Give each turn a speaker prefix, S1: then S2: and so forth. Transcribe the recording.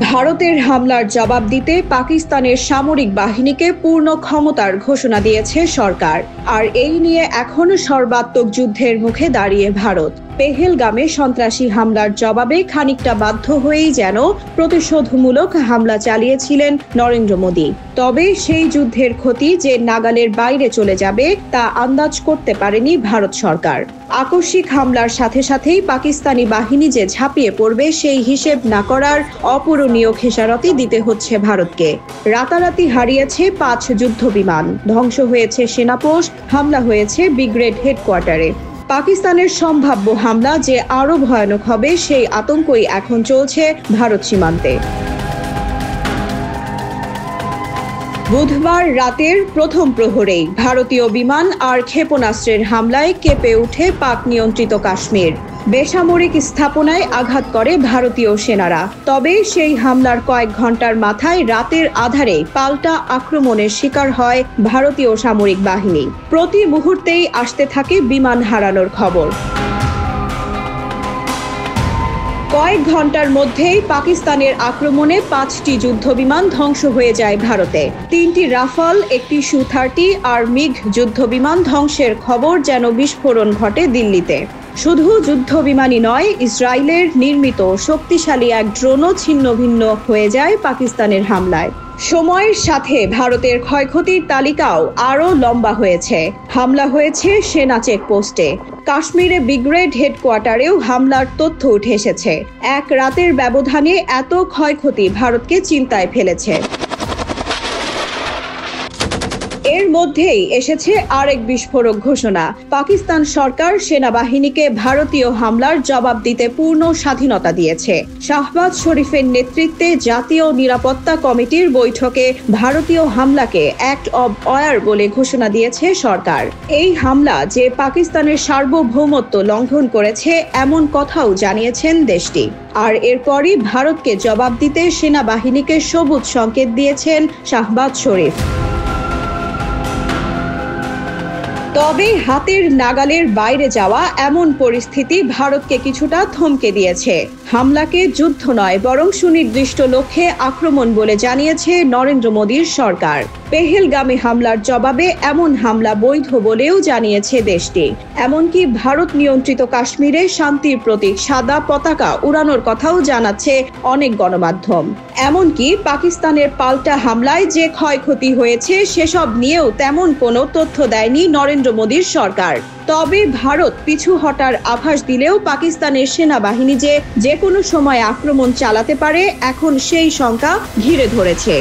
S1: ভারতের হামলার জবাব দিতে পাকিস্তানের সামরিক বাহিনীকে পূর্ণ ক্ষমতার ঘোষণা দিয়েছে সরকার। আর এই নিয়ে এখনো সর্বাত্মক যুদ্ধের মুখে দাঁড়িয়ে ভারত। পেহেলগামে সন্ত্রাসী হামলার জবাবে খানিকটা বাধ্য হয়েই যেন প্রতিশোধমূলক হামলা চালিয়েছিলেন নরেন্দ্র মোদী। তবে সেই যুদ্ধের ক্ষতি যে নাগালের বাইরে চলে যাবে তা আন্দাজ করতে পারেনি ভারত সরকার। আকস্মিক হামলার সাথে সাথেই পাকিস্তানি বাহিনী যে ঝাঁপিয়ে পড়বে সেই হিসেব না করার অপূরণীয় খেসারতি দিতে হচ্ছে ভারতকে। রাতারাতি হারিয়েছে 5 যুদ্ধ বিমান, ধ্বংস হয়েছে সেনাপোস্ট, হামলা হয়েছে ব্রিগেড হেডকোয়ার্টারে। পাকিস্তানের সম্ভাব্য হামলা যে আরো ভয়ানক হবে সেই আতঙ্কই এখন চলছে ভারত সীমান্তে। বুধবার রাতের প্রথম প্রহরেই ভারতীয় বিমান আর ক্ষেপণাস্ত্রের হামলায় কেঁপে ওঠে পাক নিয়ন্ত্রিত কাশ্মীর। বেসামরিক স্থাপনায় আঘাত করে ভারতীয় সেনারা। তবে সেই হামলার কয়েক ঘন্টার মাথায় রাতের আঁধারে পাল্টা আক্রমণের শিকার হয় ভারতীয় সামরিক বাহিনী। প্রতি মুহূর্তেই আসতে থাকে বিমান হারানোর খবর। কয়েক ঘন্টার মধ্যেই পাকিস্তানের আক্রমণে 5টি যুদ্ধবিমান ধ্বংস হয়ে যায় ভারতে। 3টি রাফাল, একটি সু-30 আর মিগ যুদ্ধবিমান ধ্বংসের খবর যেন বিস্ফোরণ ঘটে দিল্লিতে। শুধু যুদ্ধবিমানই নয়, ইসরায়েলের নির্মিত শক্তিশালী এক ড্রোনও ছিন্নভিন্ন হয়ে যায় পাকিস্তানের হামলায়। সময়ের সাথে ভারতের ক্ষয়ক্ষতির তালিকাও আরও লম্বা হয়েছে। হামলা হয়েছে সেনা চেকপোস্টে, কাশ্মীরে ব্রিগেড হেডকোয়ার্টারেও হামলার তথ্য উঠে এসেছে। এক রাতের ব্যবধানে এত ক্ষয়ক্ষতি ভারতকে চিন্তায় ফেলেছে। এর মধ্যেই এসেছে আরেক বিস্ফোরক ঘোষণা। পাকিস্তান সরকার সেনাবাহিনীকে ভারতীয় হামলার জবাব দিতে পূর্ণ স্বাধীনতা দিয়েছে। শাহবাজ শরীফের নেতৃত্বে জাতীয় নিরাপত্তা কমিটির বৈঠকে ভারতীয় হামলাকে অ্যাক্ট অব ওয়ার বলে ঘোষণা দিয়েছে সরকার। এই হামলা যে পাকিস্তানের সার্বভৌমত্ব লঙ্ঘন করেছে এমন কথাও জানিয়েছেন দেশটি। আর এরপরই ভারতকে জবাব দিতে সেনাবাহিনীকে সবুজ সংকেত দিয়েছেন শাহবাজ শরীফ। তবে হাতের নাগালের বাইরে যাওয়া এমন পরিস্থিতি ভারতকে কিছুটা থমকে দিয়েছে। হামলাকে যুদ্ধ নয় বরং সুনির্দিষ্ট লক্ষ্যে আক্রমণ বলে জানিয়েছে নরেন্দ্র মোদীর সরকার। পেহেলগামে হামলার জবাবে এমন হামলা বৈধ বলেও জানিয়েছে দেশটি। এমনকি ভারত নিয়ন্ত্রিত কাশ্মীরে শান্তির প্রতীক সাদা পতাকা উড়ানোর কথাও জানাচ্ছে অনেক গণমাধ্যম। এমনকি পাকিস্তানের পাল্টা হামলায় যে ক্ষয়ক্ষতি হয়েছে সেসব নিয়েও তেমন কোনো তথ্য দেয়নি নরেন্দ্র মোদীর সরকার। তবে ভারত পিছু হটার আভাস দিলেও পাকিস্তানের সেনাবাহিনী যে কোনো সময় আক্রমণ চালাতে পারে এখন সেই শঙ্কা ঘিরে ধরেছে।